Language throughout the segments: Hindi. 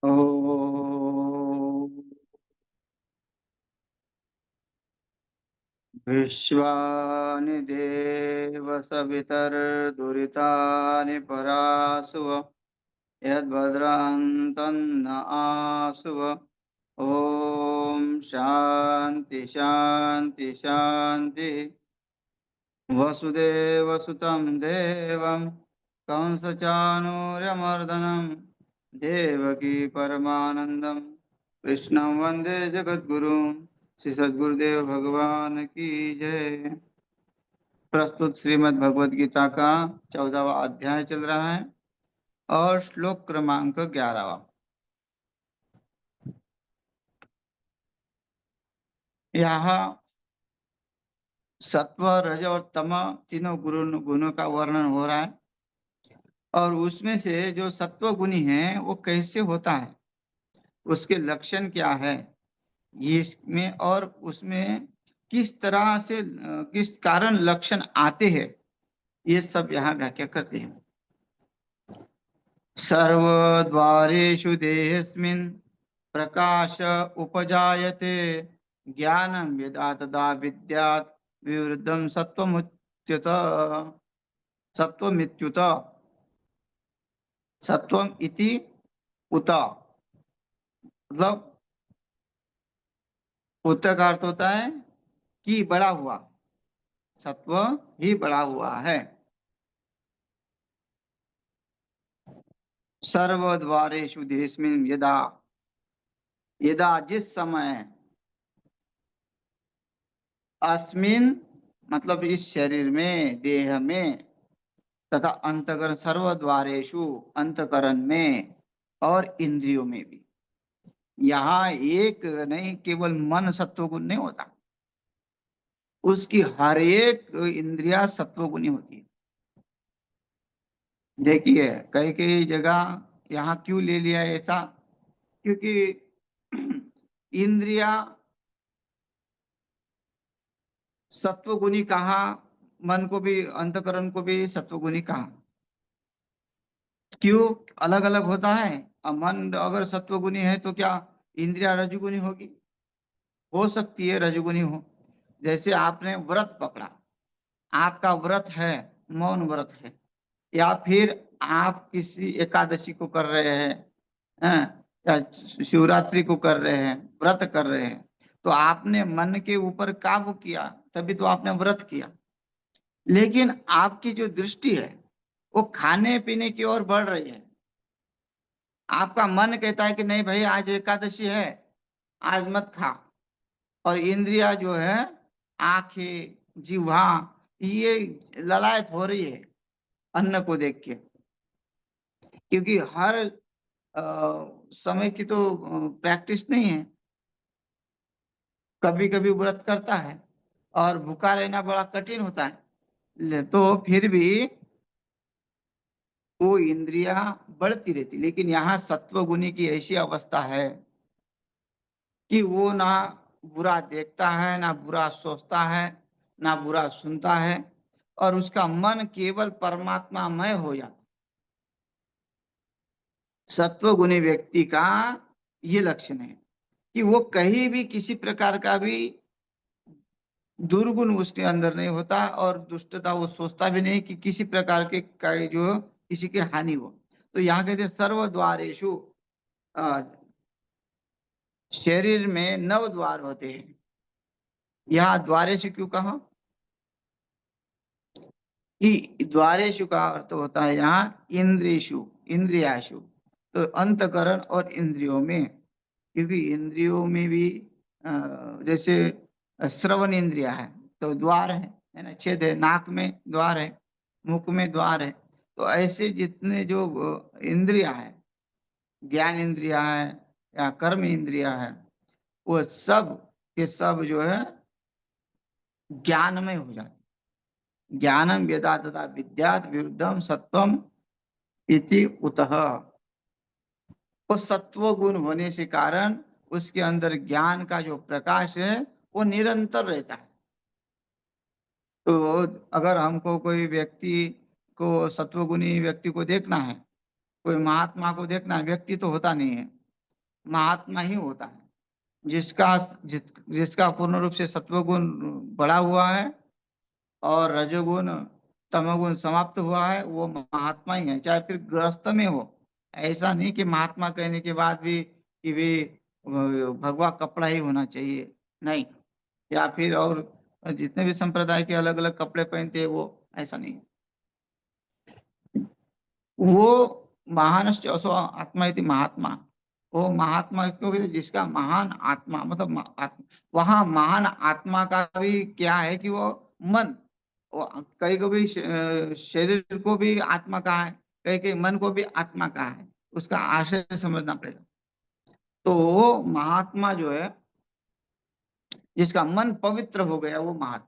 ॐ विश्वानि देव सवितर्दुरितानि परासुव यद्भद्रान्तन्न आसुव। ॐ शान्ति शान्ति शान्ति। वसुदेवसुतं देवं कंसचाणूर्यमर्दनं देवकी परमानन्दं कृष्णं वन्दे जगद्गुरुं। श्री सद्गुरुदेव भगवान की जय। प्रस्तुत श्रीमद् भगवद गीता का 14वां अध्याय चल रहा है और श्लोक क्रमांक 11वां। यहाँ सत्व रज और तम तीनों गुणों का वर्णन हो रहा है और उसमें से जो सत्व गुणी है वो कैसे होता है, उसके लक्षण क्या है, ये इसमें और उसमें किस तरह से किस कारण लक्षण आते हैं, ये सब यहाँ व्याख्या करते हैं। सर्वद्वारेषु देहेऽस्मिन् प्रकाश उपजायते ज्ञानं यदा तदा विद्यात् विवृद्धं सत्वमुच्यत। सत्वमित्युत। सत्वम इति उत मतलब उत का अर्थ होता है कि बड़ा हुआ, सत्व ही बड़ा हुआ है। सर्वद्वारेषु देहेऽस्मिन् यदा, यदा जिस समय, अस्मिन मतलब इस शरीर में, देह में, तथा अंतकरण, सर्वद्वारेषु अंतकरण में और इंद्रियों में भी। यहाँ एक नहीं, केवल मन सत्वगुण नहीं होता, उसकी हर एक इंद्रिया सत्वगुणी होती है। देखिए कई कई जगह यहाँ क्यों ले लिया ऐसा, क्योंकि इंद्रिया सत्वगुणी कहा, मन को भी, अंतकरण को भी सत्वगुणी कहा। क्यों अलग अलग होता है? अब मन अगर सत्वगुणी है तो क्या इंद्रिया रजोगुणी होगी? हो सकती है रजोगुणी हो। जैसे आपने व्रत पकड़ा, आपका व्रत है, मौन व्रत है, या फिर आप किसी एकादशी को कर रहे हैं, या शिवरात्रि को कर रहे हैं, व्रत कर रहे हैं, तो आपने मन के ऊपर काबू किया, तभी तो आपने व्रत किया। लेकिन आपकी जो दृष्टि है वो खाने पीने की ओर बढ़ रही है। आपका मन कहता है कि नहीं भाई आज एकादशी है, आज मत खा। और इंद्रिया जो है, आंखें, जिह्वा, ये ललायत हो रही है अन्न को देख के। क्योंकि हर समय की तो प्रैक्टिस नहीं है, कभी कभी व्रत करता है और भूखा रहना बड़ा कठिन होता है, तो फिर भी वो इंद्रिया बढ़ती रहती। लेकिन यहाँ सत्वगुणी की ऐसी अवस्था है कि वो ना बुरा देखता है, ना बुरा सोचता है, ना बुरा सुनता है, और उसका मन केवल परमात्मामय हो जाता। सत्वगुणी व्यक्ति का ये लक्षण है कि वो कहीं भी किसी प्रकार का भी दुर्गुण उसके अंदर नहीं होता, और दुष्टता वो सोचता भी नहीं कि किसी प्रकार के जो किसी के हानि हो। तो यहाँ कहते हैं सर्वद्वारेषु, शरीर में 9 द्वार होते हैं। यहाँ द्वारेषु क्यों कहा? कि द्वारेषु का अर्थ होता है यहाँ इंद्रियेषु, इंद्रियाशु, तो अंतकरण और इंद्रियों में। क्योंकि इंद्रियों में भी जैसे श्रवण इंद्रिया है तो द्वार है ना, छेद है, नाक में द्वार है, मुख में द्वार है। तो ऐसे जितने जो इंद्रिया है, ज्ञान इंद्रिया है या कर्म इंद्रिया है, वो सब के सब जो है ज्ञानमय हो जाते। ज्ञानम यदा तदा विद्यात् विरुद्धम सत्वम इति उतः। वो सत्व गुण होने से कारण उसके अंदर ज्ञान का जो प्रकाश है वो निरंतर रहता है। तो अगर हमको कोई व्यक्ति को, सत्वगुणी व्यक्ति को देखना है, कोई महात्मा को देखना है, व्यक्ति तो होता नहीं है, महात्मा ही होता है। जिसका जिसका पूर्ण रूप से सत्वगुण बढ़ा हुआ है और रजोगुण तमोगुण समाप्त हुआ है, वो महात्मा ही है, चाहे फिर गृहस्थ में हो। ऐसा नहीं कि महात्मा कहने के बाद भी कि वे भगवा कपड़ा ही होना चाहिए, नहीं। या फिर और जितने भी संप्रदाय के अलग अलग कपड़े पहनते हैं, वो ऐसा नहीं। वो महानश्च असो आत्मा इति महात्मा। वो महात्मा क्योंकि जिसका महान आत्मा मतलब वहां महान आत्मा का भी क्या है कि वो मन, वो कई को भी शरीर को भी आत्मा का है, कई कई मन को भी आत्मा का है। उसका आशय समझना पड़ेगा। तो वो महात्मा जो है, जिसका मन पवित्र हो गया, वो महात्मा।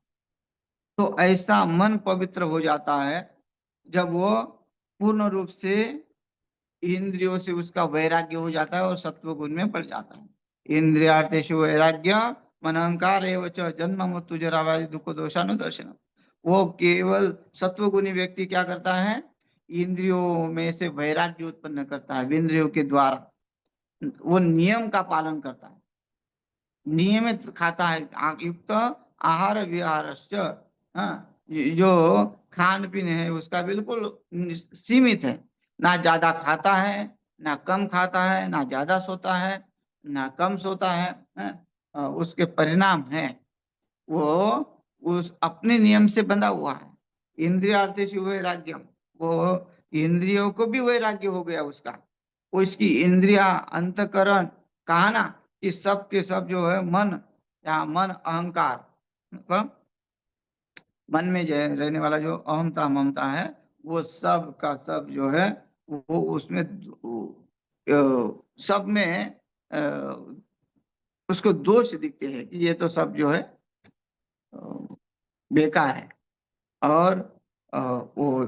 तो ऐसा मन पवित्र हो जाता है जब वो पूर्ण रूप से इंद्रियों से उसका वैराग्य हो जाता है और सत्व गुण में बढ़ जाता है। इंद्रियार्थेषु वैराग्य मन अहंकार एवं च जन्म मृत्यु जरा व्याधि दुख दोषानुदर्शन। वो केवल सत्वगुणी व्यक्ति क्या करता है, इंद्रियों में से वैराग्य उत्पन्न करता है। इंद्रियों के द्वारा वो नियम का पालन करता है, नियमित खाता है, युक्त आहार विहार, हाँ, जो खान पीन है उसका बिल्कुल सीमित है। ना ज्यादा खाता है, ना कम खाता है, ना ज्यादा सोता है, ना कम सोता है, उसके परिणाम है वो उस अपने नियम से बंधा हुआ है। इंद्रियार्थेषु वैराग्यम, वो इंद्रियों को भी वैराग्य हो गया उसका। वो इसकी इंद्रिया अंतकरण, कहा ना कि सब के सब जो है मन, या मन अहंकार, मतलब मन में जो रहने वाला जो अहमता ममता है, वो सब का सब जो है वो उसमें सब में उसको दोष दिखते हैं कि ये तो सब जो है बेकार है। और वो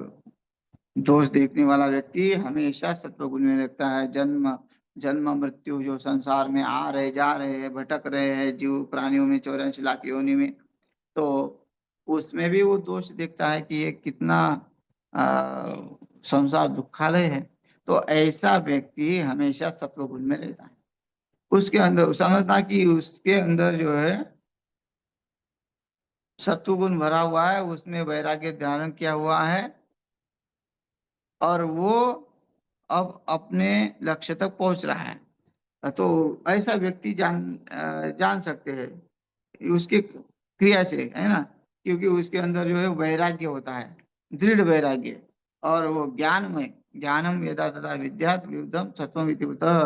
दोष देखने वाला व्यक्ति हमेशा सत्वगुण में रहता है। जन्म जन्म मृत्यु जो संसार में आ रहे जा रहे हैं, भटक रहे हैं जीव प्राणियों में 84 लाख योनि में, तो उसमें भी वो दोष देखता है कि ये कितना संसार दुखालय है। तो ऐसा व्यक्ति हमेशा सत्वगुण में रहता है। उसके अंदर समझना कि उसके अंदर जो है सत्वगुण भरा हुआ है, उसमें वैराग्य धारण किया हुआ है, और वो अब अपने लक्ष्य तक पहुंच रहा है। तो ऐसा व्यक्ति जान सकते हैं उसके क्रिया से, है ना, क्योंकि उसके अंदर जो है वैराग्य होता है, दृढ़ वैराग्य। और वो ज्ञान में ज्ञानम यदा तदा विद्यात् विविधम सत्वम इति उतः,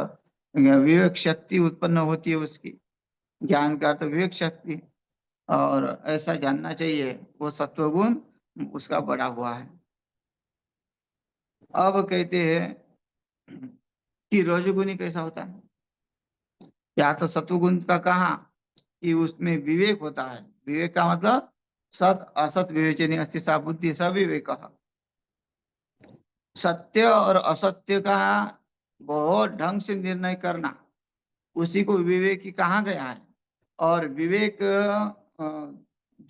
विवेक शक्ति उत्पन्न होती है उसकी। ज्ञान का अर्थ विवेक शक्ति, और ऐसा जानना चाहिए वो सत्वगुण उसका बढ़ा हुआ है। अब कहते हैं कि रजोगुणी कैसा होता है। या तो सत्वगुण का कहा कि उसमें विवेक होता है। विवेक का मतलब सत असत विवेचनी अस्ति सा बुद्धि स विवेक। सत्य और असत्य का बहुत ढंग से निर्णय करना, उसी को विवेक ही कहा गया है। और विवेक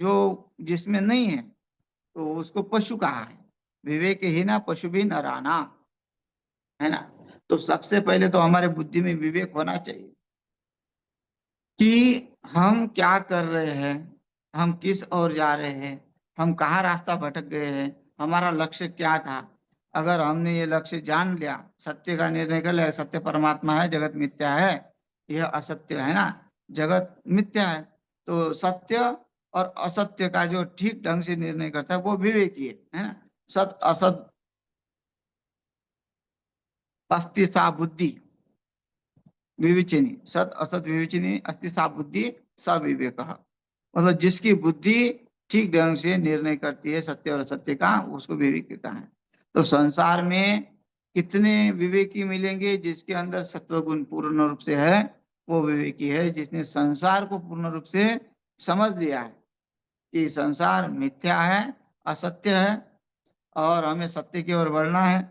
जो जिसमें नहीं है तो उसको पशु कहा है। विवेक ही ना पशु भी न राना, है ना। तो सबसे पहले तो हमारे बुद्धि में विवेक होना चाहिए कि हम क्या कर रहे हैं, हम किस ओर जा रहे हैं, हम कहाँ रास्ता भटक गए हैं, हमारा लक्ष्य क्या था। अगर हमने ये लक्ष्य जान लिया, सत्य का निर्णय कर लिया, सत्य परमात्मा है, जगत मिथ्या है, यह असत्य है ना, जगत मिथ्या है। तो सत्य और असत्य का जो ठीक ढंग से निर्णय करता है वो विवेकी है ना। सत असत अस्ति सा बुद्धि विवेचनी, सत असत विवेचनी अस्ति सा बुद्धि स विवेक। मतलब जिसकी बुद्धि ठीक ढंग से निर्णय करती है सत्य और असत्य का, उसको विवेकी कहा है। तो संसार में कितने विवेकी मिलेंगे, जिसके अंदर सत्वगुण पूर्ण रूप से है वो विवेकी है। जिसने संसार को पूर्ण रूप से समझ लिया है कि संसार मिथ्या है, असत्य है, और हमें सत्य की ओर बढ़ना है।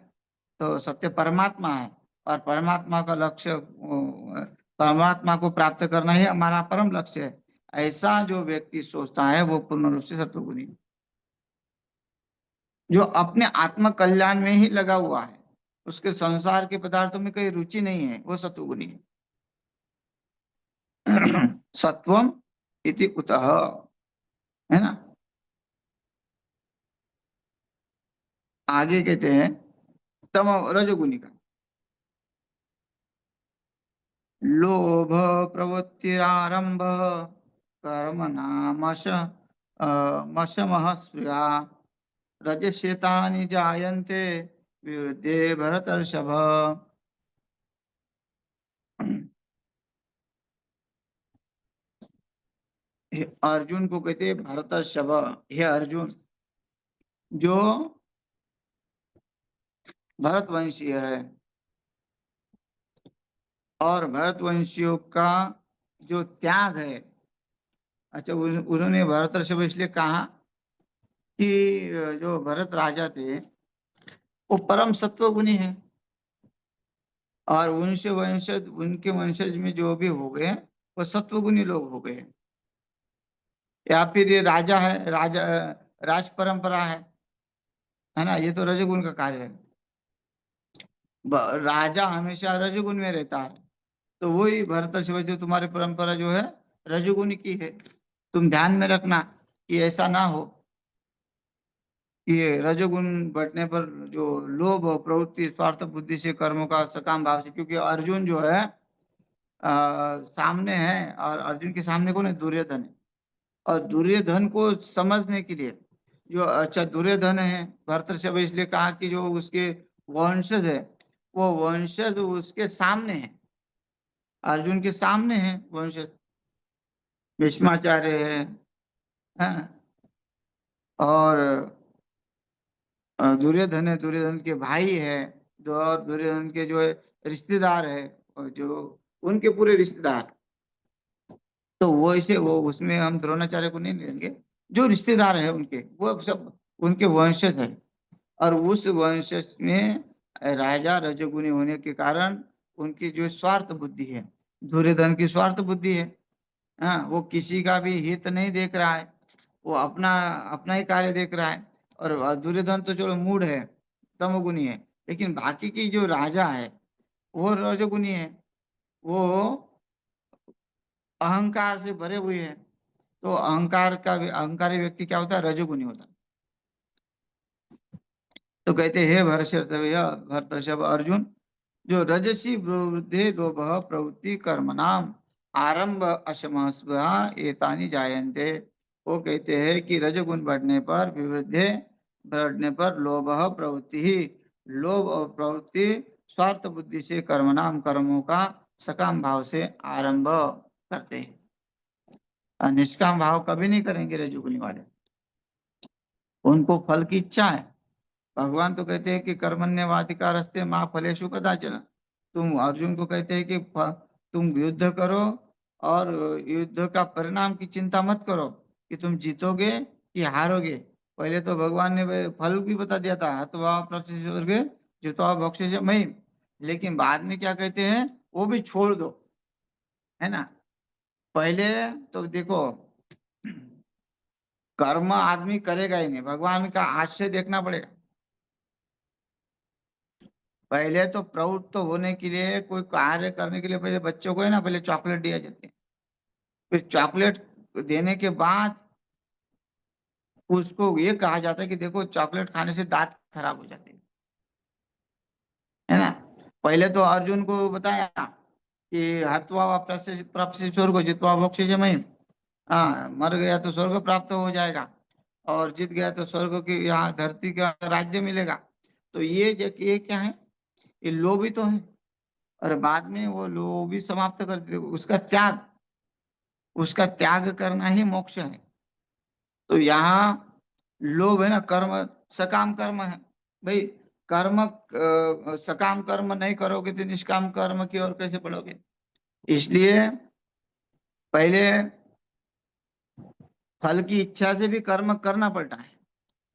तो सत्य परमात्मा है, और परमात्मा का लक्ष्य परमात्मा को प्राप्त करना ही हमारा परम लक्ष्य है। ऐसा जो व्यक्ति सोचता है वो पूर्ण रूप से सत्वगुणी है। जो अपने आत्म कल्याण में ही लगा हुआ है, उसके संसार के पदार्थों में कोई रुचि नहीं है, वो सत्वगुणी है। सत्वम इति कुतः, है ना। आगे कहते हैं तम रजोगुनी का लोभ प्रवृत्तिरारंभ कर्म नामश मशमः स्पृहा रजस्येतानि जायन्ते विवृद्धे भरतर्षभ। अर्जुन को कहते हैं भरतर्षभ। हे अर्जुन, जो भरतवंशी है और भरतवंशियों का जो त्याग है। अच्छा, उन्होंने भरतर्षभ इसलिए कहा कि जो भरत राजा थे वो परम सत्वगुणी है, और उनसे वंशज, उनके वंशज में जो भी हो गए वो सत्वगुणी लोग हो गए। या फिर ये राजा है, राजा राज परंपरा है ना, ये तो रजोगुण का कार्य है। राजा हमेशा रजोगुण में रहता है, तो वही भरतर्षभ जो तुम्हारी परंपरा जो है रजोगुण की है। तुम ध्यान में रखना कि ऐसा ना हो कि रजोगुण बढ़ने पर जो लोभ प्रवृत्ति स्वार्थ बुद्धि से कर्मों का सकाम भाव से, क्योंकि अर्जुन जो है सामने है, और अर्जुन के सामने कौन है? दुर्योधन है। और दुर्योधन को समझने के लिए जो, अच्छा दुर्योधन है, भरतर्षभ इसलिए कहा कि जो उसके वंशज है वो वंशज उसके सामने है, अर्जुन के सामने है वंशज। भीष्माचार्य है, हाँ? और दुर्योधन है, दुर्योधन के भाई है, और दुर्योधन के जो है रिश्तेदार है, और जो उनके पूरे रिश्तेदार। तो वो इसे वो उसमें हम द्रोणाचार्य को नहीं लेंगे, जो रिश्तेदार है उनके वो सब उनके वंशज है। और उस वंशज में राजा रजोगुनी होने के कारण उनकी जो स्वार्थ बुद्धि है, दुर्योधन की स्वार्थ बुद्धि है। हाँ, वो किसी का भी हित नहीं देख रहा है, वो अपना अपना ही कार्य देख रहा है। और दुर्योधन तो चलो मूड है, तमोगुनी है, लेकिन बाकी की जो राजा है वो रजोगुनी है। वो अहंकार से भरे हुए हैं। तो अहंकारी व्यक्ति क्या होता है? रजोगुनी होता है। तो कहते हे भरतर्षभ अर्जुन, जो रजसी वृद्धि लोभ प्रवृत्ति कर्म नाम आरंभ अशम स्पृहा एतानि जायन्ते। वो कहते हैं कि रजोगुण बढ़ने पर, विवृद्धि बढ़ने पर लोभ प्रवृत्ति ही, लोभ और प्रवृत्ति स्वार्थ बुद्धि से कर्म नाम कर्मों का सकाम भाव से आरंभ करते हैं। और निष्काम भाव कभी नहीं करेंगे रजोगुणी वाले, उनको फल की इच्छा है। भगवान तो कहते हैं कि कर्मण्यवाधिकारस्ते माँ फलेषु कदाचन। तुम अर्जुन को कहते हैं कि तुम युद्ध करो, और युद्ध का परिणाम की चिंता मत करो कि तुम जीतोगे कि हारोगे। पहले तो भगवान ने फल भी बता दिया था, हत्वा प्रत्यक्षे जित्वा भक्षे मयि। लेकिन बाद में क्या कहते हैं? वो भी छोड़ दो, है ना। पहले तो देखो, कर्म आदमी करेगा ही नहीं, भगवान का आश्चर्य देखना पड़ेगा। पहले तो प्रवृत्त तो होने के लिए, कोई कार्य करने के लिए पहले बच्चों को है ना, पहले चॉकलेट दिया जाती है। फिर चॉकलेट देने के बाद उसको ये कहा जाता है कि देखो चॉकलेट खाने से दांत खराब हो जाते हैं, है ना। पहले तो अर्जुन को बताया कि हत्वा प्राप्त स्वर्ग जित्वा भोक्ष्य जमय। हाँ, मर गया तो स्वर्ग प्राप्त हो जाएगा, और जीत गया तो स्वर्ग की यहाँ धरती का राज्य मिलेगा। तो ये क्या है? ये लोभ ही तो है। और बाद में वो लोभ भी समाप्त कर देते, उसका त्याग करना ही मोक्ष है। तो यहाँ लोभ है ना, कर्म सकाम कर्म है भाई। सकाम कर्म नहीं करोगे तो निष्काम कर्म की ओर कैसे बढ़ोगे? इसलिए पहले फल की इच्छा से भी कर्म करना पड़ता है,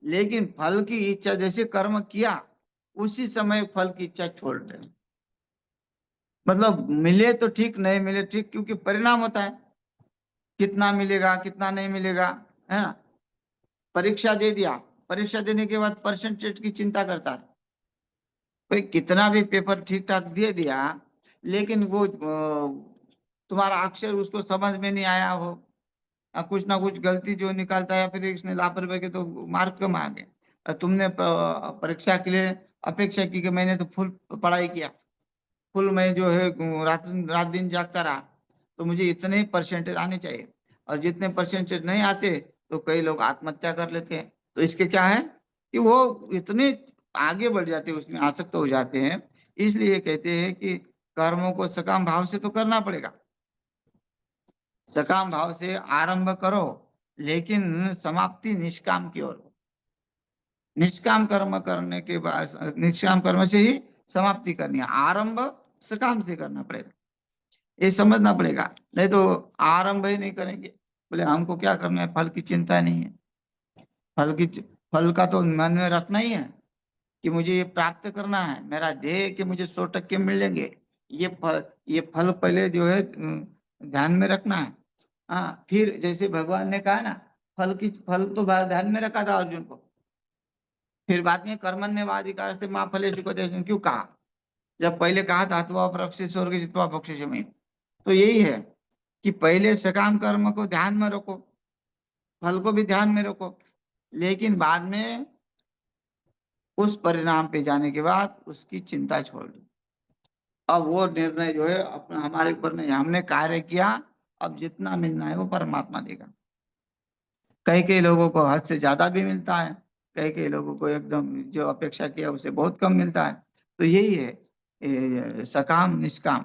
लेकिन फल की इच्छा जैसे कर्म किया उसी समय फल की इच्छा छोड़ दे। मतलब मिले तो ठीक, नहीं मिले ठीक, क्योंकि परिणाम होता है, कितना मिलेगा कितना नहीं मिलेगा, है ना। परीक्षा दे दिया, परीक्षा देने के बाद परसेंटेज की चिंता करता है। भाई कितना भी पेपर ठीक ठाक दे दिया, लेकिन वो तुम्हारा अक्षर उसको समझ में नहीं आया हो, कुछ ना कुछ गलती जो निकालता है, या फिर इसने लापरवाही की तो मार्क कम आ गए। तुमने परीक्षा के लिए अपेक्षा की कि मैंने तो फुल पढ़ाई किया, फुल मैं जो है रात रात दिन जागता रहा, तो मुझे इतने परसेंटेज आने चाहिए, और जितने परसेंटेज नहीं आते तो कई लोग आत्महत्या कर लेते हैं। तो इसके क्या है कि वो इतने आगे बढ़ जाते हैं, उसमें आसक्त हो जाते हैं। इसलिए कहते हैं कि कर्मों को सकाम भाव से तो करना पड़ेगा, सकाम भाव से आरंभ करो, लेकिन समाप्ति निष्काम की ओर हो। निष्काम कर्म करने के बाद, निष्काम कर्म से ही समाप्ति करनी है, आरंभ सकाम से करना पड़ेगा, ये समझना पड़ेगा। नहीं तो आरंभ ही नहीं करेंगे, बोले हमको क्या करना है, फल की चिंता नहीं है। फल की फल का तो मन में रखना ही है कि मुझे ये प्राप्त करना है, मेरा ध्येय कि मुझे 100% मिलेंगे। ये फल पहले जो है ध्यान में रखना है। हाँ, फिर जैसे भगवान ने कहा ना, फल तो ध्यान में रखा था अर्जुन को, फिर बाद में कर्मण्येवाधिकार से माँ फलेषु कदाचन क्यों कहा, जब पहले कहा था अथवा प्रक्षे स्वर्ग जित्वा भक्षिष्यामि। तो यही है कि पहले सकाम कर्म को ध्यान में रखो, फल को भी ध्यान में रखो, लेकिन बाद में उस परिणाम पे जाने के बाद उसकी चिंता छोड़ दो। अब वो निर्णय जो है अपना हमारे ऊपर नहीं, हमने कार्य किया, अब जितना मिलना है वो परमात्मा देगा। कई कई लोगों को हद से ज्यादा भी मिलता है, कई कई लोगों को एकदम जो अपेक्षा किया उसे बहुत कम मिलता है। तो यही है सकाम निष्काम।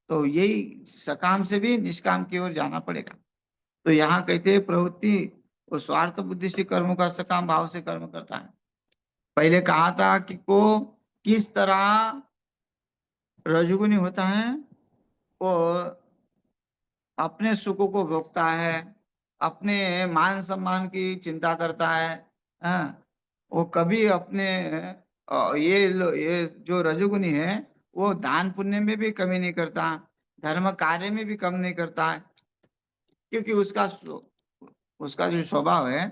तो यही सकाम से भी निष्काम की ओर जाना पड़ेगा। तो यहाँ कहते हैं प्रवृत्ति वो स्वार्थ बुद्धि से कर्मों का सकाम भाव से कर्म करता है। पहले कहा था कि को किस तरह रजोगुनी होता है, वो अपने सुखों को भोगता है, अपने मान सम्मान की चिंता करता है। हाँ, वो कभी अपने ये जो रजोगुनी है वो दान पुण्य में भी कमी नहीं करता, धर्म कार्य में भी कम नहीं करता है, क्योंकि उसका जो स्वभाव है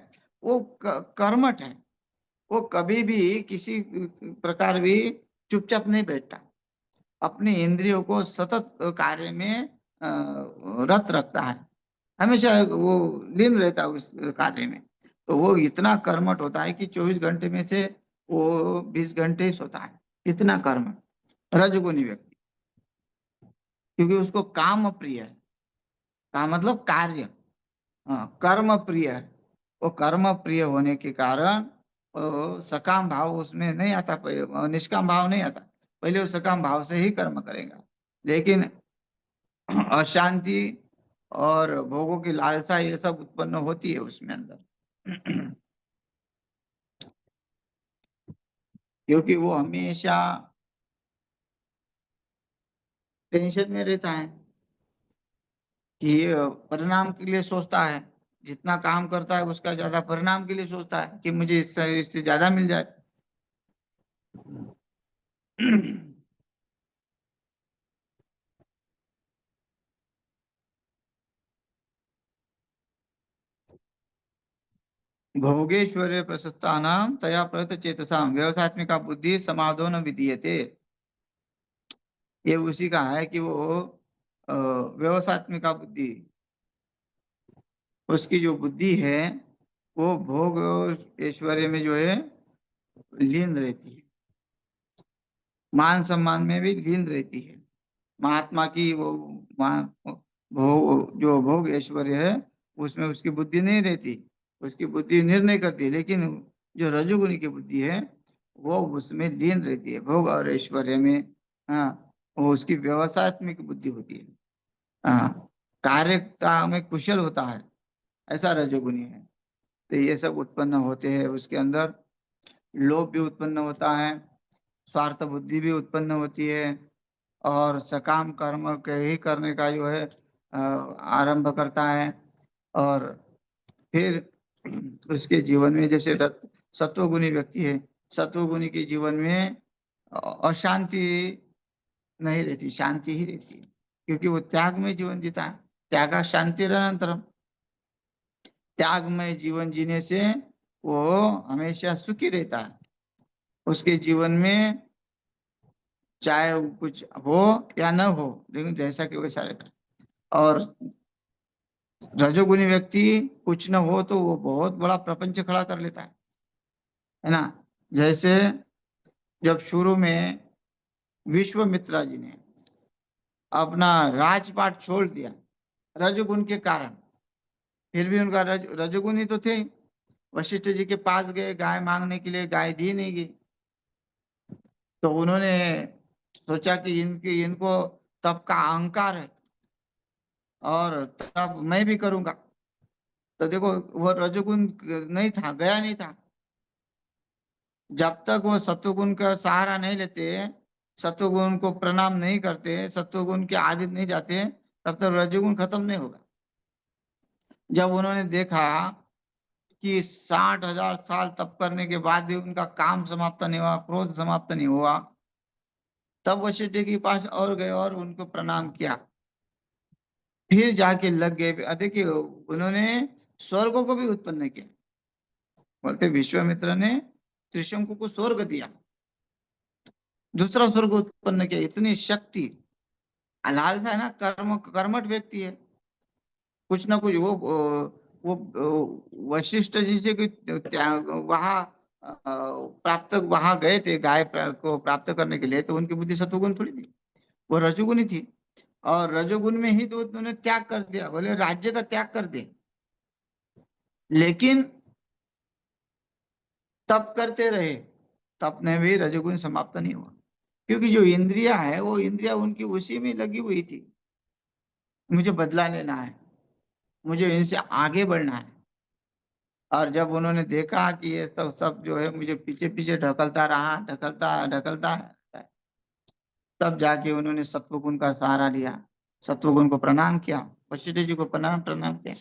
वो कर्मठ है। वो कभी भी किसी प्रकार भी चुपचाप नहीं बैठता, अपनी इंद्रियों को सतत कार्य में रत रखता है, हमेशा वो लीन रहता है उस कार्य में। तो वो इतना कर्मठ होता है कि 24 घंटे में से वो 20 घंटे ही सोता है, इतना कर्मठ रजोगुनी व्यक्ति, क्योंकि उसको काम प्रिय है। काम मतलब कार्य, कर्म प्रिय है। वो कर्म प्रिय होने के कारण सकाम भाव उसमें नहीं आता, पहले निष्काम भाव नहीं आता, पहले वो सकाम भाव से ही कर्म करेगा। लेकिन अशांति और भोगों की लालसा ये सब उत्पन्न होती है उसमें अंदर, क्योंकि वो हमेशा टेंशन में रहता है कि परिणाम के लिए सोचता है, जितना काम करता है उसका ज्यादा परिणाम के लिए सोचता है कि मुझे इससे ज्यादा मिल जाए। भोगेश्वर्य प्रशस्तानां तया प्रत चेतसाम व्यवसायत्मिका बुद्धि समादो न विधीयते। ये उसी का है कि वो व्यवसायत्मिका बुद्धि, उसकी जो बुद्धि है वो भोग ऐश्वर्य में जो है लीन रहती है, मान सम्मान में भी लीन रहती है। महात्मा की वो भोग जो भोग ऐश्वर्य है उसमें उसकी बुद्धि नहीं रहती, उसकी बुद्धि निर्णय करती है। लेकिन जो रजोगुणी की बुद्धि है वो उसमें लीन रहती है, भोग और ऐश्वर्य में। हाँ, वो उसकी व्यवसायत्मक बुद्धि होती है। हाँ, कार्यता में कुशल होता है, ऐसा रजोगुणी है। तो ये सब उत्पन्न होते हैं उसके अंदर, लोभ भी उत्पन्न होता है, स्वार्थ बुद्धि भी उत्पन्न होती है, और सकाम कर्म के ही करने का जो है आरंभ करता है। और फिर उसके जीवन में जैसे सत्वगुणी व्यक्ति है, सत्वगुणी के जीवन में अशांति नहीं रहती, शांति ही रहती है, क्योंकि वो त्याग में जीवन जीता है। त्यागा शांति अनंतरम, त्यागमय जीवन जीने से वो हमेशा सुखी रहता है। उसके जीवन में चाहे कुछ हो या न हो, लेकिन जैसा कि वैसा रहता है। और रजोगुनी व्यक्ति कुछ न हो तो वो बहुत बड़ा प्रपंच खड़ा कर लेता है ना। जैसे जब शुरू में विश्वामित्रा जी ने अपना राजपाट छोड़ दिया रजोगुण के कारण, फिर भी उनका रजोगुण ही तो थे। वशिष्ठ जी के पास गए गाय मांगने के लिए, गाय दी नहीं गई, तो उन्होंने सोचा कि इनको तब का अहंकार है और तब मैं भी करूंगा। तो देखो वो रजोगुण नहीं था, गया नहीं था। जब तक वो सत्वगुण का सहारा नहीं लेते, सत्वगुण को प्रणाम नहीं करते, सत्वगुण के आदि नहीं जाते, तब तक रजोगुण खत्म नहीं होगा। जब उन्होंने देखा कि 60,000 साल तप करने के बाद भी उनका काम समाप्त नहीं हुआ, क्रोध समाप्त नहीं हुआ, तब वशिष्ठ जी के पास और गए और उनको प्रणाम किया। फिर जाके लग गए। देखिए उन्होंने स्वर्ग को भी उत्पन्न किया। बोलते विश्वामित्र ने त्रिशंकु को स्वर्ग दिया, दूसरा स्वर्ग उत्पन्न किया। इतनी शक्ति, लालसा है ना, कर्मठ व्यक्ति है। कुछ ना कुछ वो वशिष्ठ जी से वहां प्राप्त, वहां गए थे गाय को प्राप्त करने के लिए, तो उनकी बुद्धि सत्वगुण थोड़ी थी, वो रजोगुणी थी। और रजोगुण में ही तो उन्होंने त्याग कर दिया, बोले राज्य का त्याग कर दे। लेकिन तप करते रहे, तप ने भी रजोगुण समाप्त नहीं हुआ, क्योंकि जो इंद्रिया है वो इंद्रिया उनकी उसी में लगी हुई थी। मुझे बदला लेना है, मुझे इनसे आगे बढ़ना है। और जब उन्होंने देखा कि ये तो सब जो है मुझे पीछे पीछे ढकलता रहा, ढकलता ढकलता है, तब जाके उन्होंने सत्वगुण का सहारा लिया, सत्वगुण को प्रणाम किया, वशिष्ठ जी को प्रणाम प्रणाम किया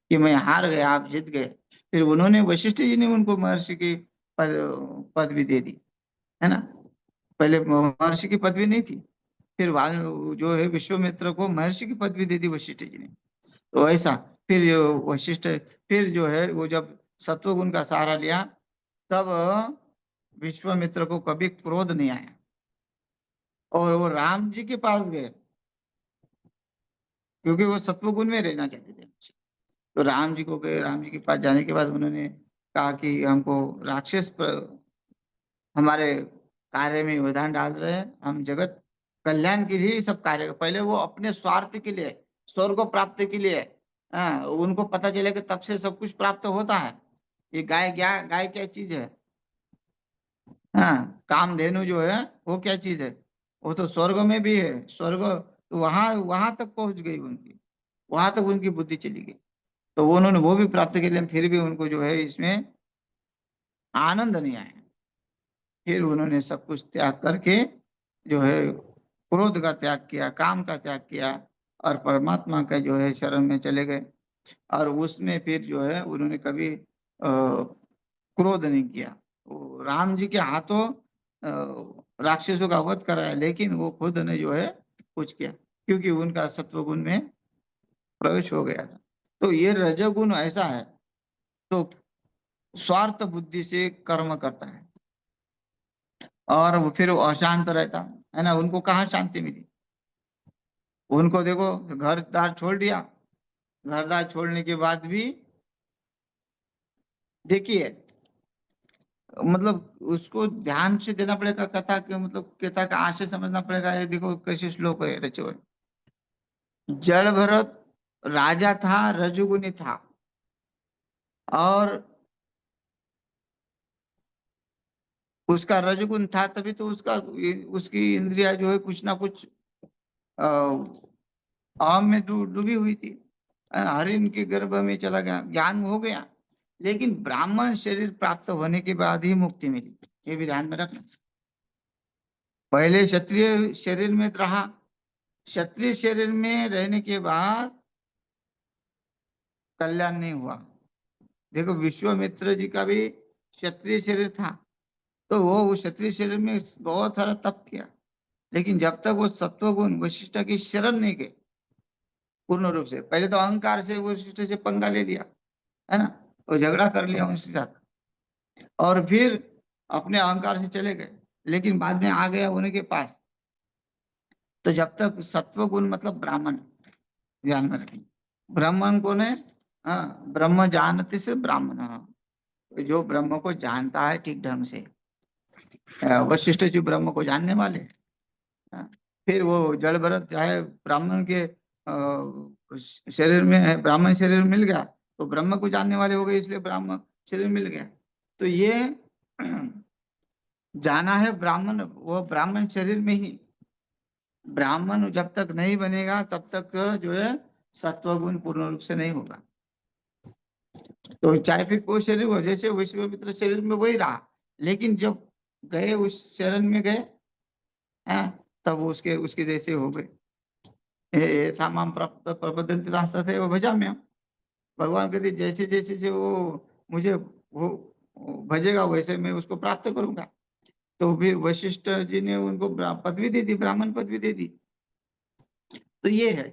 कि मैं हार गया, आप जीत गए। फिर उन्होंने, वशिष्ठ जी ने उनको महर्षि की पदवी दे दी, है ना। पहले महर्षि की पदवी नहीं थी, फिर जो है विश्वामित्र को महर्षि की पदवी दे दी वशिष्ठ जी ने। तो ऐसा फिर वशिष्ठ, फिर जो है वो जब सत्वगुण का सहारा लिया, तब विश्वामित्र को कभी क्रोध नहीं आया और वो राम जी के पास गए, क्योंकि वो सत्वगुण में रहना चाहते थे। तो राम जी को गए, राम जी के पास जाने के बाद उन्होंने कहा कि हमको राक्षस हमारे कार्य में योगदान डाल रहे हैं, हम जगत कल्याण के लिए सब कार्य, पहले वो अपने स्वार्थ के लिए, स्वर्ग प्राप्ति के लिए, उनको पता चले कि तब से सब कुछ प्राप्त होता है। ये गाय क्या चीज है, कामधेनु जो है वो क्या चीज है, वो तो स्वर्ग में भी है। स्वर्ग तो वहां वहां तक पहुंच गई उनकी, वहां तक उनकी बुद्धि चली गई। तो वो उन्होंने वो भी प्राप्त कर लिया, फिर भी उनको जो है इसमें आनंद नहीं आया। फिर उन्होंने सब कुछ त्याग करके जो है क्रोध का त्याग किया, काम का त्याग किया और परमात्मा का जो है शरण में चले गए। और उसमें फिर जो है उन्होंने कभी क्रोध नहीं किया। वो राम जी के हाथों राक्षसों का वध कराया, लेकिन वो खुद ने जो है कुछ किया, क्योंकि उनका सत्वगुण में प्रवेश हो गया था। तो ये रजोगुण ऐसा है, तो स्वार्थ बुद्धि से कर्म करता है और वो फिर वो अशांत रहता है ना। उनको कहाँ शांति मिली, उनको देखो घर द्वार छोड़ दिया, घर द्वार छोड़ने के बाद भी देखिए, मतलब उसको ध्यान से देना पड़ेगा कथा के, मतलब कथा का आशय समझना पड़ेगा। ये देखो कैसे श्लोक है रचे हुए। जड़ भरत राजा था, रजोगुनी था, और उसका रजोगुण था, तभी तो उसकी इंद्रिया जो है कुछ ना कुछ अहम में डूबी हुई थी। हरिण के गर्भ में चला गया, ज्ञान हो गया, लेकिन ब्राह्मण शरीर प्राप्त होने के बाद ही मुक्ति मिली, ये भी ध्यान में रखना। पहले क्षत्रिय शरीर में रहा, क्षत्रिय शरीर में रहने के बाद कल्याण नहीं हुआ। देखो विश्वामित्र जी का भी क्षत्रिय शरीर था, तो वो उस क्षत्रिय शरीर में बहुत सारा तप किया, लेकिन जब तक वो सत्वगुण वशिष्ठ की शरण नहीं गए पूर्ण रूप से, पहले तो अहंकार से वशिष्ठ से पंगा ले लिया, है ना, तो झगड़ा कर लिया उनके साथ, और फिर अपने अहंकार से चले गए, लेकिन बाद में आ गया उनके पास। तो जब तक सत्व गुण मतलब ब्राह्मण, ध्यान में रखें। ब्राह्मण को ने, हाँ, ब्रह्म जानते से ब्राह्मण, जो ब्रह्म को जानता है ठीक ढंग से, वशिष्ठ जी ब्रह्म को जानने वाले हैं। हाँ, फिर वो जड़ भरत चाहे ब्राह्मण के शरीर में है, ब्राह्मण शरीर मिल गया तो ब्रह्म को जानने वाले हो गए, इसलिए ब्राह्मण शरीर मिल गया। तो ये जाना है ब्राह्मण, वो ब्राह्मण शरीर में ही। ब्राह्मण जब तक नहीं बनेगा तब तक जो है सत्वगुण पूर्ण रूप से नहीं होगा। तो चाहे फिर कोई शरीर हो, जैसे विश्वामित्र शरीर में वही रहा, लेकिन जब गए उस शरण में गए, हैं, तब वो उसके उसके जैसे हो गए। था माम प्राप्त प्रबदंति दासते वो भजा में। भगवान कहते जैसे जैसे से वो मुझे वो भजेगा वैसे मैं उसको प्राप्त करूंगा। तो फिर वशिष्ठ जी ने उनको पदवी दे दी, ब्राह्मण पदवी दे दी। तो ये है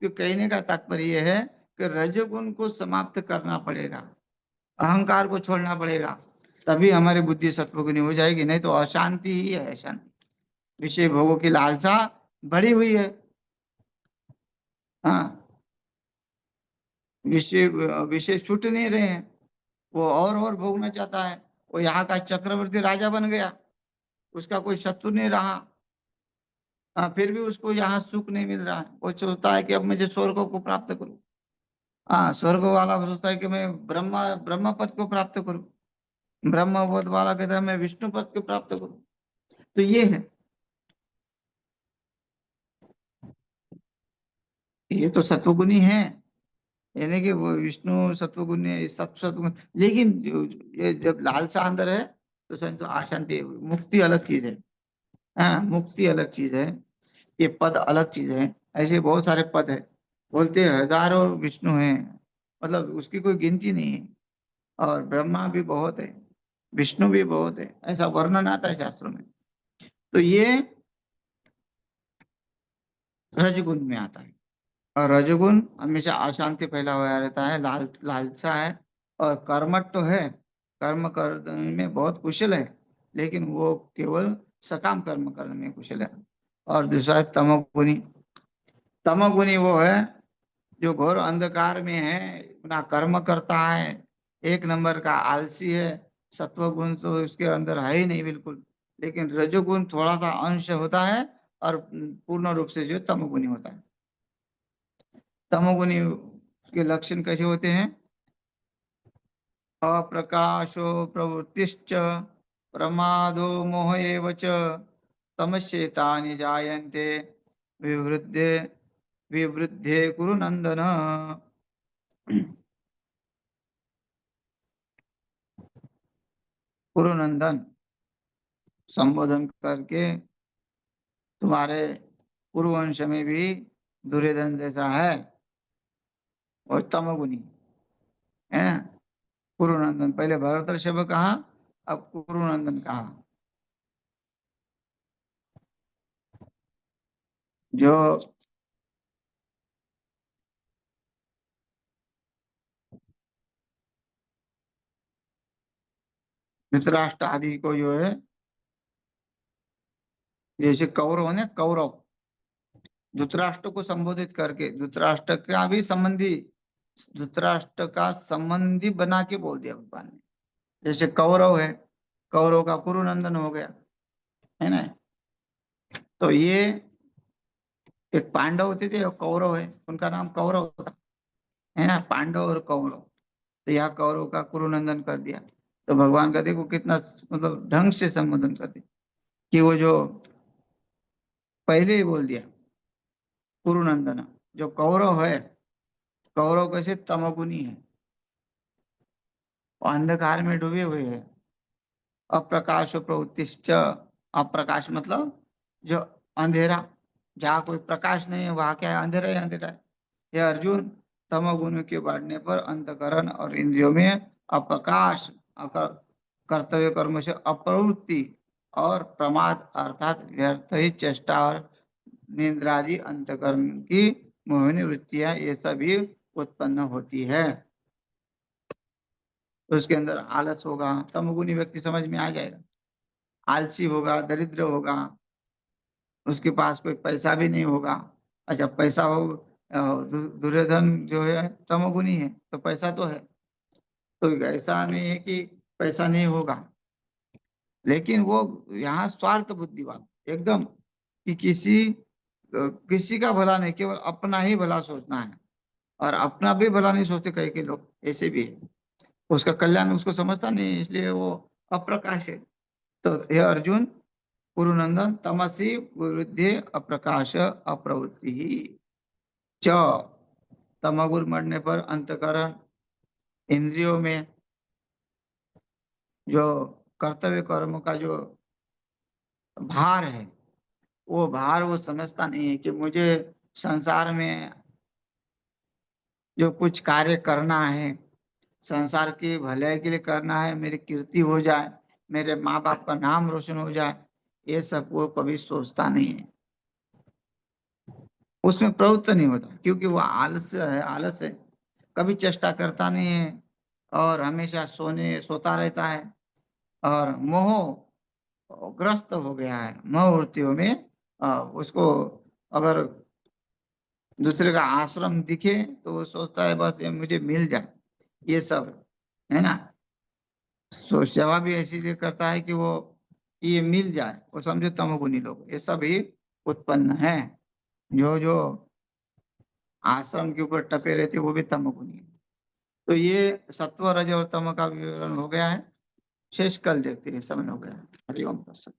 कि कहने का तात्पर्य ये है कि रजोगुण को समाप्त करना पड़ेगा, अहंकार को छोड़ना पड़ेगा, तभी हमारी बुद्धि सत्वगुणी हो जाएगी, नहीं तो अशांति ही है, अशांति। विषय भोगों की लालसा बढ़ी हुई है। हाँ, विषय विषय छूट नहीं रहे हैं, वो और भोगना चाहता है। वो यहाँ का चक्रवर्ती राजा बन गया, उसका कोई शत्रु नहीं रहा। हाँ, फिर भी उसको यहाँ सुख नहीं मिल रहा है, वो सोचता है कि अब मुझे स्वर्ग को प्राप्त करूं। हाँ, स्वर्ग वाला सोचता है कि मैं ब्रह्म पद को प्राप्त करूं, ब्रह्म पद वाला कहता है मैं विष्णु पद को प्राप्त करूं। तो ये है, ये तो सत्वगुणी है, यानी कि वो विष्णु सत्वगुण है, सत्वगुण। लेकिन ये जब लालसा अंदर है तो स्वयं तो अशांति, मुक्ति अलग चीज है। हाँ, मुक्ति अलग चीज है, ये पद अलग चीज है। ऐसे बहुत सारे पद है, बोलते हैं हजारों विष्णु हैं, मतलब उसकी कोई गिनती नहीं है। और ब्रह्मा भी बहुत है, विष्णु भी बहुत है, ऐसा वर्णन आता है शास्त्रों में। तो ये रजगुण में आता है। और रजोगुण हमेशा अशांति फैला हुआ रहता है, लालसा है, और कर्मठ तो है, कर्म करने में बहुत कुशल है, लेकिन वो केवल सकाम कर्म करने में कुशल है। और दूसरा है तमोगुणी। तमोगुणी वो है जो घोर अंधकार में है, ना कर्म करता है, एक नंबर का आलसी है। सत्वगुण तो उसके अंदर है ही नहीं बिल्कुल, लेकिन रजोगुण थोड़ा सा अंश होता है, और पूर्ण रूप से जो तमोगुणी होता है। तमोगुणी के लक्षण कैसे होते हैं? अप्रकाशो प्रवृत्तिश्च प्रमादो मोह एव च तमस्येतानि जायन्ते विवृद्धे विवृद्धे कुरु नंदन। कुरु नंदन संबोधन करके, तुम्हारे कुरुवंश में भी दुर्योधन जैसा है और तमोगुणी है। कुरुनंदन, पहले भरतर्षभ कहा, अब कुरुनंदन कहा। जो धृतराष्ट्र आदि को जो है, जैसे कौरव है ना, कौरव धृतराष्ट्र को संबोधित करके, धृतराष्ट्र का भी संबंधी, धृतराष्ट्र का संबंधी बना के बोल दिया भगवान ने। जैसे कौरव है, कौरव का कुरुनंदन हो गया, है ना। तो ये एक पांडव होते थे और कौरव है, उनका नाम कौरव था, है ना, पांडव और कौरव। तो यहाँ कौरव का कुरुनंदन कर दिया। तो भगवान का देखो कितना मतलब ढंग से संबोधन कर दिया, कि वो जो पहले ही बोल दिया कुरुनंदन। जो कौरव है, कौरव कैसे तमोगुनी है, वो अंधकार में डूबे हुए हैं। अप्रकाश प्रवृत्तिश्च, अप्रकाश मतलब जो अंधेरा, जहाँ कोई प्रकाश नहीं है वहां क्या है, अंधेरा ही अंधेरा है। हे अर्जुन, तमोगुण के बढ़ने पर अंतकरण और इंद्रियों में अप्रकाश, कर्तव्य कर्म से अप्रवृत्ति, और प्रमाद अर्थात व्यर्थ ही चेष्टा और निद्रादि अंतकरण की मोहिनी वृत्तियां, ये सभी उत्पन्न होती है। तो उसके अंदर आलस होगा, तमोगुनी व्यक्ति समझ में आ जाएगा। आलसी होगा, दरिद्र होगा, उसके पास कोई पैसा भी नहीं होगा। अच्छा, पैसा हो दुर्योधन जो है तमोगुनी है, तो पैसा तो है, तो ऐसा नहीं है कि पैसा नहीं होगा, लेकिन वो यहाँ स्वार्थ बुद्धिवाद एकदम, कि किसी का भला नहीं, केवल अपना ही भला सोचना है, और अपना भी भला नहीं सोचते कई कई लोग ऐसे भी है, उसका कल्याण उसको समझता नहीं है, इसलिए वो अप्रकाश है। तो हे अर्जुन, कुरुनंदन, तमसी विरुद्धे अप्रकाश अप्रवृत्ति ही च, तमोगुण मरने पर अंतकरण इंद्रियों में जो कर्तव्य कर्म का जो भार है, वो भार वो समझता नहीं है कि मुझे संसार में जो कुछ कार्य करना है, संसार के भले के लिए करना है, मेरी कीर्ति हो जाए, मेरे माँ बाप का नाम रोशन हो जाए, ये सब वो कभी सोचता नहीं है, उसमें प्रवृत्त नहीं होता, क्योंकि वो आलस है, कभी चेष्टा करता नहीं है, और हमेशा सोता रहता है, और मोह ग्रस्त हो गया है, मोह वृत्तियों में। उसको अगर दूसरे का आश्रम दिखे तो वो सोचता है बस ये मुझे मिल जाए, ये सब है ना। सेवा भी ऐसी करता है कि वो ये मिल जाए, वो समझे तमोगुनी लोग, ये सब ही उत्पन्न है, जो जो आश्रम के ऊपर टपे रहते वो भी तमोगुनी है। तो ये सत्व रज और तम का विवरण हो गया है, शेष कल देखते हैं, समय हो गया। हरिओम तत्सत।